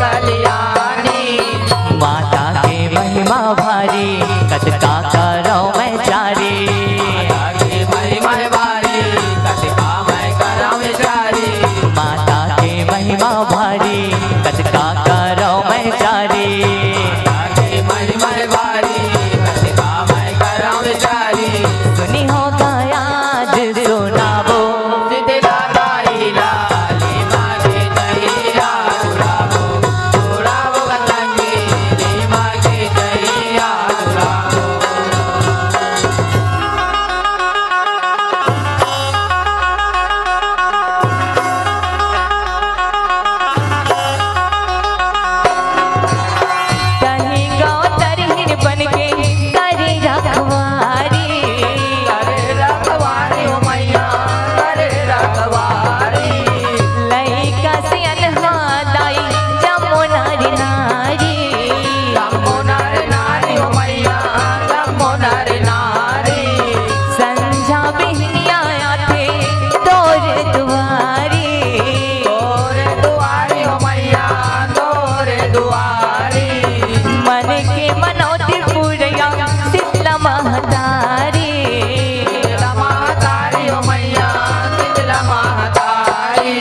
कल्याणी। माता के महिमा भारी कद का करो मैं जारी। माता की महिमा भारी कद का मैं करूं विचारी। माता के महिमा भारी कद का करो मैं जारी। माता की महिमा भारी कद का मैं करूं विचारी। सुनी हो आज सुनाबो शीतला दाई लाली माँ की जहिया चुराबो चुराबो गतंगी माँ की जहिया चुराबो। कहीं गाँव तरहीन बन के करे रखवारी। करे रखवारी हो मैया करे रखवारी। लइका से अनहादाई जमुना रे नारी। जम्मू नर नारी हो मैया जम्मू नर नारी। संझा बिहनिया आते तोर दुआरी। तोरे दुआरी हो मैया तोरे दुआरी। मन के मनौती पूरया शीतला महतारी। शीतला महतारी हो मैया शीतला महतारी।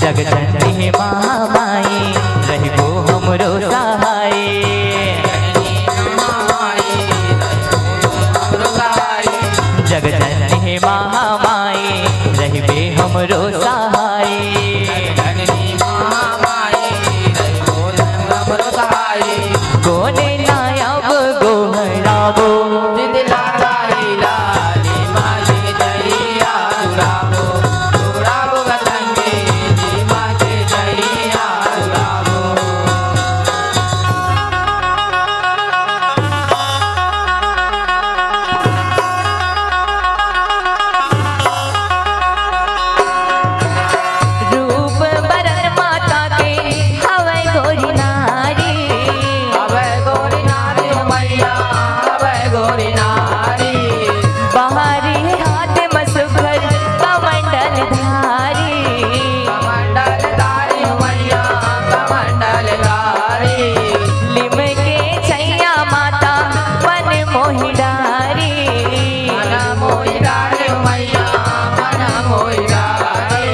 जगदंबी महामाई रहिबो हमरो सहाय। जगदंबी महामाई रहिबे हमरो सहाय। कोने नायब गोहराबो शीतला दाई लाली माँ की जहिया चुराबो चुराबो गतंगी माँ की जहिया चुराबो। रूप बरन माता के हवै गोरी नारी। अबे गोरी नारी हो मैया अबे गोरी नारी। बाहरी हाथ मसुखर कमंडल धारी। कमंडल धारी हो मैया कमंडल धारी। लिम के छैया माता मन मोहि डारी। मन मोहि डारी हो मैया मन मोहि डारी।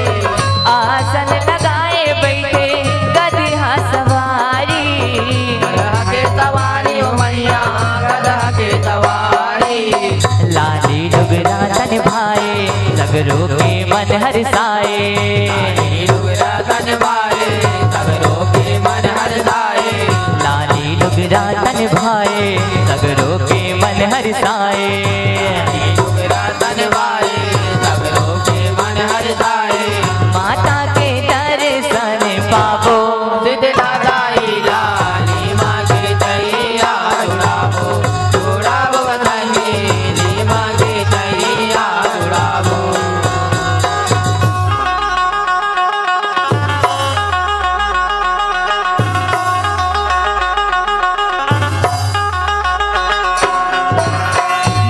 आसन लगाए बैठे गदहा सवारी। गधा के सवारी हो मैया गधा के सवारी। लाली डुगरा तन भाए सगरो के मन हरसाए। डुगरा तन भाए सगरो के मन हरसाए। लाली डुगरा तन भाए सगरो के मन हरसाए। डुगरा तन भाए सगरो के मन हरसाए। माता के दर्शन पावो शीतला दाई लाली माँ की जहिया चुराबो चुराबो गतंगी माँ की जहिया चुराबो।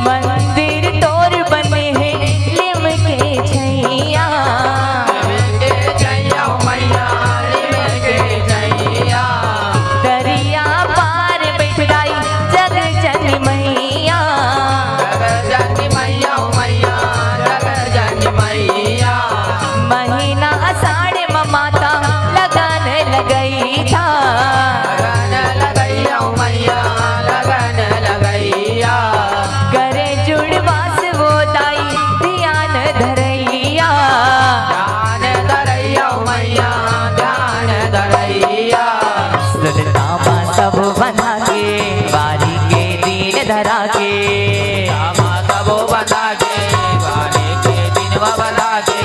मंदिर तोर बने हैं लिम के छैया। के जहिया हो मैया के जहिया। दरिया पार बैठ गई जग जननी मैया। जग जननी मैया हो मैया जग जननी मैया। महीना आषाढ़ में माता लगन लगई था। लगन लगैया हो मैया लगन लगैया। करे जुड़वास वो दाई ध्यान धरैया। ध्यान धरैया हो मैया ध्यान धरैया। सुनता माँ सब बना के बारी के दिन धरा के। रामा सबो बंधा के वारे के दिन बंधा के।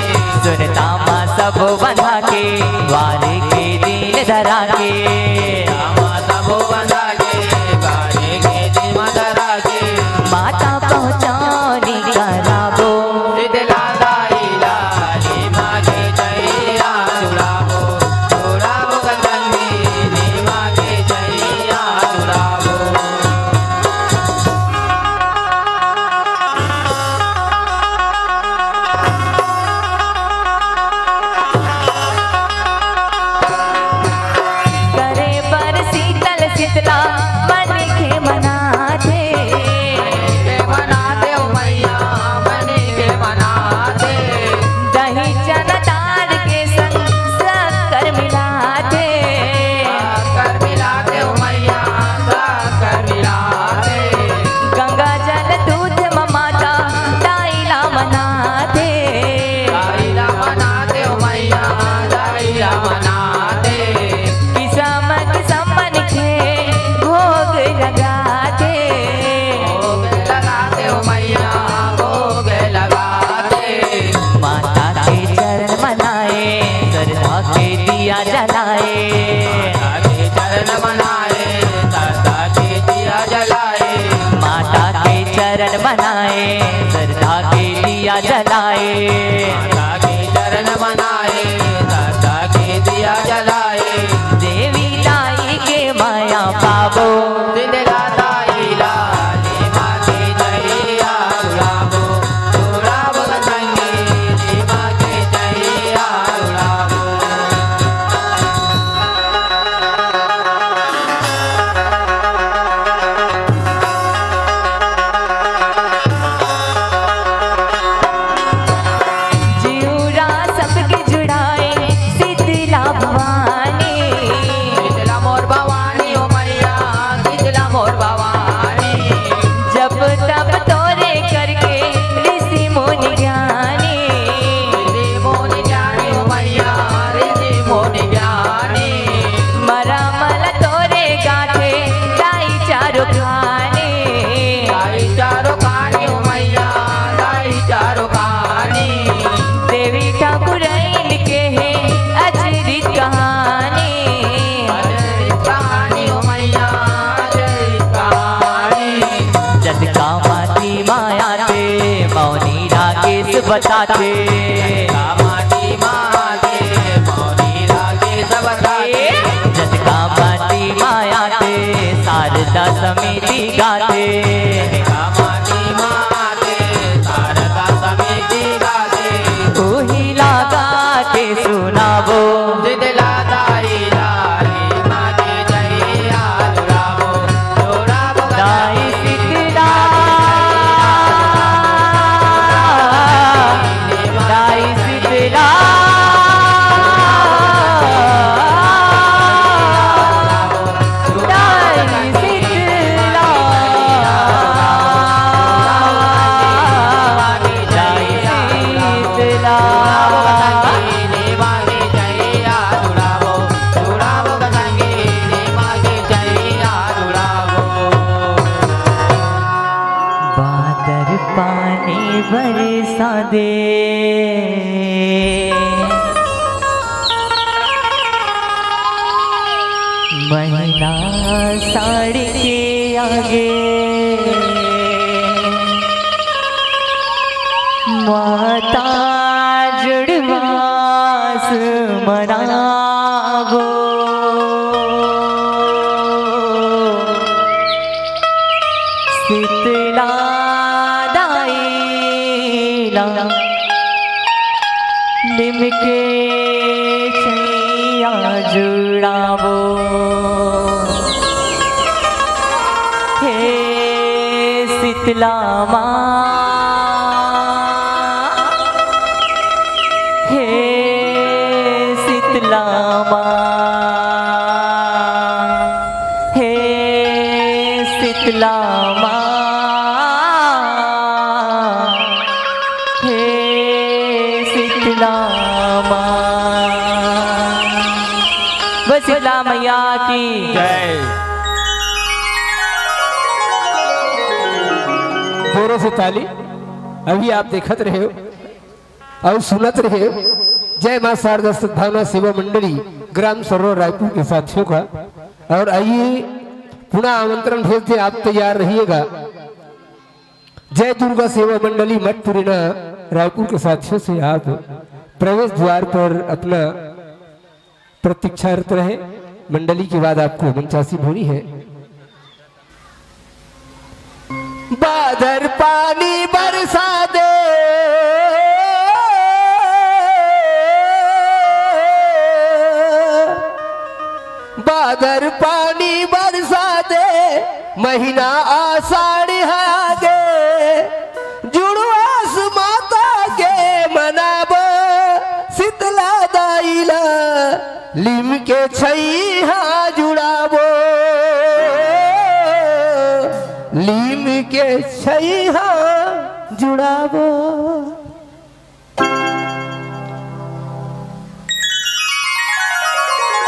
सुनता माँ सब बना के बारी के दिन धरा के। रामा सबो बंधा के वारे के दिन धरा के। माता पहुँचानी कराबो शीतला दाई लाली माँ की जहिया चुराबो चुराबो गतंगी माँ की जहिया चुराबो। कर जलाए, माता के चरण मनाए, श्रद्धा के दिया जलाए। देवी ताई के माया पावो, जिंदगा ताई लाली माँ के जैया उड़ावो, उड़ावो गंगी माँ के जैया उड़ावो। जिउरा सबके जुड़ाए शीतला भवानी, शीतला मोर भवानी ओ मैया, शीतला मोर भवानी। जब तब तोरे करके ऋषि मुनि ज्ञानी, ऋषि मुनि ज्ञानी ओ मैया, ऋषि मुनि ज्ञानी। मरमल तोरे गाथे गाई चारो खाने, गाई चारो कहानी ओ मैया, गाई चारो कहानी। देवी ठाकुरैन के है अचरित कहानी, अजरित कहानी ओ मैया, अजरित कहानी। जटका माती माया ते मौनी राकेश बताते, माटी माते मौनी लागे सब गाते। जटका माती माया ते शारदा समिति गाते, माटी माते शारदा समिति गाते। ओही लागा के सुनावो, शीतला ताई लाली माँ के जैया उड़ावो, उड़ावो दाई शीतला, दाई शीतला, दाई शीतला, दाई शीतला। बादर पानी बरसा दे, महिला साड़ी के आगे माता जुड़वास मनावो, शीतला दाईला निमके छैया जुड़ावो, हे शीतला माँ, हे शीतला माँ, हे शीतला माँ, हे शीतला माँ। बस शीतला मैया की जय। जोरों से ताली। अभी आप देखत रहे हो और सुनत रहे हो जय मां शारदा सद्भावना सेवा मंडली ग्राम सरोवर रायपुर के साथियों का। और आइए पुनः आमंत्रण भेजते, आप तैयार रहिएगा। जय दुर्गा सेवा मंडली मठपुरीना रायपुर के साथियों से आप प्रवेश द्वार पर अपना प्रतीक्षारत रहे। मंडली के बाद आपको मंचासी भोरी है। बादर पानी बरसा दे, बादर पानी बरसा दे, महीना आषाढ़ आगे, जुड़वास माता के मनाबो, शीतला दाईला लिम के छैया जुड़ाबो, लीम के छैया जुड़ाबो।